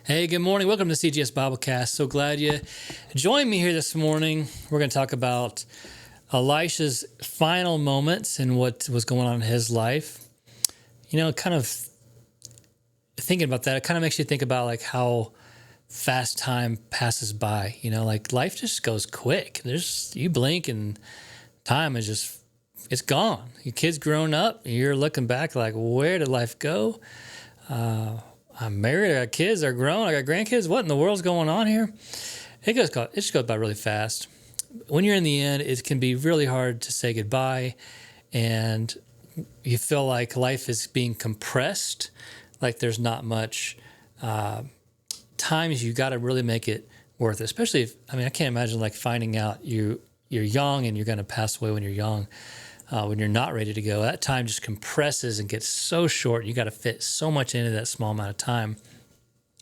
Hey, good morning. Welcome to CGS Biblecast. So glad you joined me here this morning. We're going to talk about Elisha's final moments and what was going on in his life. You know, kind of thinking about that, it kind of makes you think about like how fast time passes by. You know, like life just goes quick. You blink and time is just, it's gone. Your kid's grown up. You're looking back like, where did life go? I'm married, I got kids, they're grown, I got grandkids. What in the world's going on here? It just goes by really fast. When you're in the end, it can be really hard to say goodbye, and you feel like life is being compressed, like there's not much times you got to really make it worth it. Especially if, I can't imagine like finding out you're young and you're going to pass away when you're young. When you're not ready to go, that time just compresses and gets so short. You got to fit so much into that small amount of time.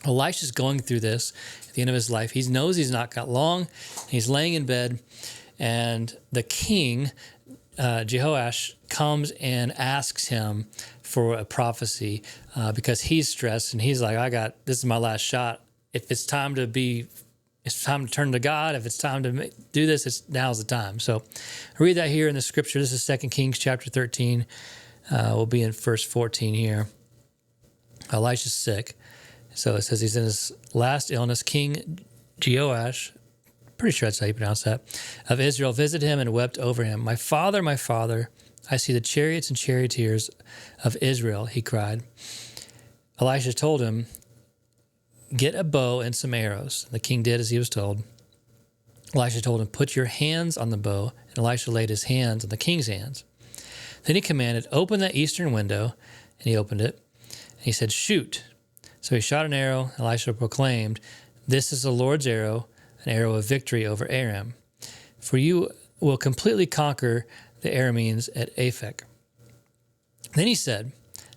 Elisha's going through this at the end of his life. He knows he's not got long. He's laying in bed, and the king, Jehoash, comes and asks him for a prophecy because he's stressed, and he's like, this is my last shot. If it's time to turn to God. If it's time to do this, now's the time. So I read that here in the scripture. This is 2 Kings chapter 13. We'll be in verse 14 here. Elisha's sick. So it says he's in his last illness. King Jehoash, pretty sure that's how you pronounce that, of Israel, visited him and wept over him. My father, I see the chariots and charioteers of Israel, he cried. Elisha told him, get a bow and some arrows. The king did as he was told. Elisha told him, put your hands on the bow. And Elisha laid his hands on the king's hands. Then he commanded, open that eastern window. And he opened it. And he said, shoot. So he shot an arrow. Elisha proclaimed, this is the Lord's arrow, an arrow of victory over Aram. For you will completely conquer the Arameans at Aphek. Then he said,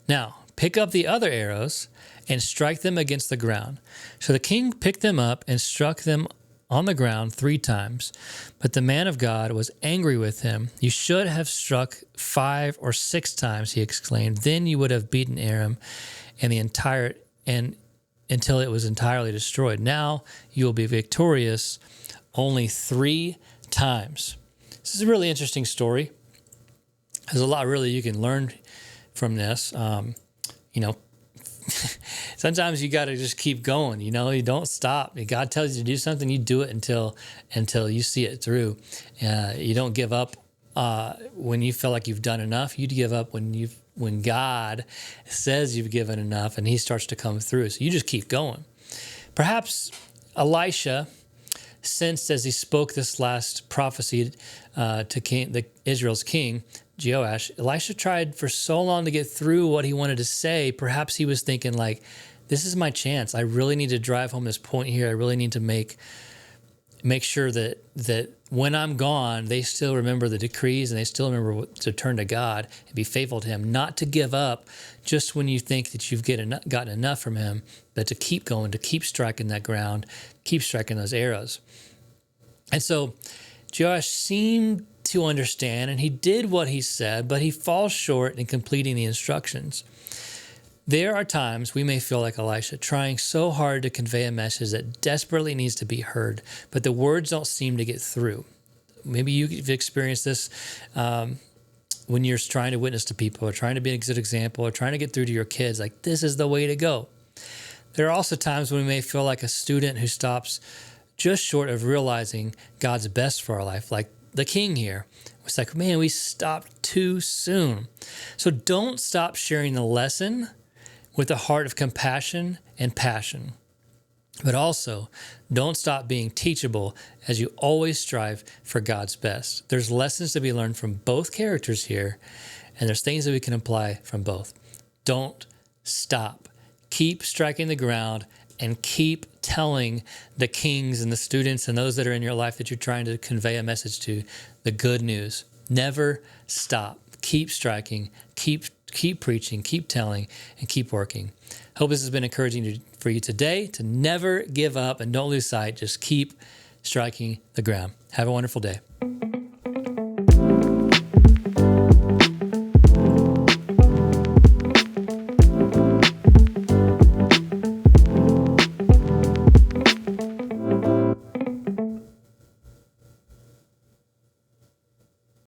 now pick up the other arrows and strike them against the ground. So the king picked them up and struck them on the ground 3 times. But the man of God was angry with him. You should have struck 5 or 6 times, he exclaimed. Then you would have beaten Aram until it was entirely destroyed. Now you will be victorious only 3 times. This is a really interesting story. There's a lot really you can learn from this. Sometimes you got to just keep going. You don't stop. If God tells you to do something, you do it until you see it through. You don't give up when you feel like you've done enough. You give up when God says you've given enough, and He starts to come through. So you just keep going. Perhaps Elisha sensed as he spoke this last prophecy to Israel's king, Jehoash, Elisha tried for so long to get through what he wanted to say. Perhaps he was thinking like, this is my chance. I really need to drive home this point here. I really need to make sure that when I'm gone, they still remember the decrees and they still remember to turn to God and be faithful to Him, not to give up just when you think that you've gotten enough from Him, but to keep going, to keep striking that ground, keep striking those arrows. And so Jehoash seemed to understand, and he did what he said, but he falls short in completing the instructions. There are times we may feel like Elisha, trying so hard to convey a message that desperately needs to be heard, but the words don't seem to get through. Maybe you've experienced this when you're trying to witness to people or trying to be a good example or trying to get through to your kids, like this is the way to go. There are also times when we may feel like a student who stops just short of realizing God's best for our life, like the king here. It's like, man, we stopped too soon. So don't stop sharing the lesson with a heart of compassion and passion. But also, don't stop being teachable as you always strive for God's best. There's lessons to be learned from both characters here, and there's things that we can apply from both. Don't stop. Keep striking the ground and keep telling the kings and the students and those that are in your life that you're trying to convey a message to the good news. Never stop. Keep striking, keep preaching, keep telling, and keep working. Hope this has been encouraging for you today to never give up and don't lose sight. Just keep striking the ground. Have a wonderful day.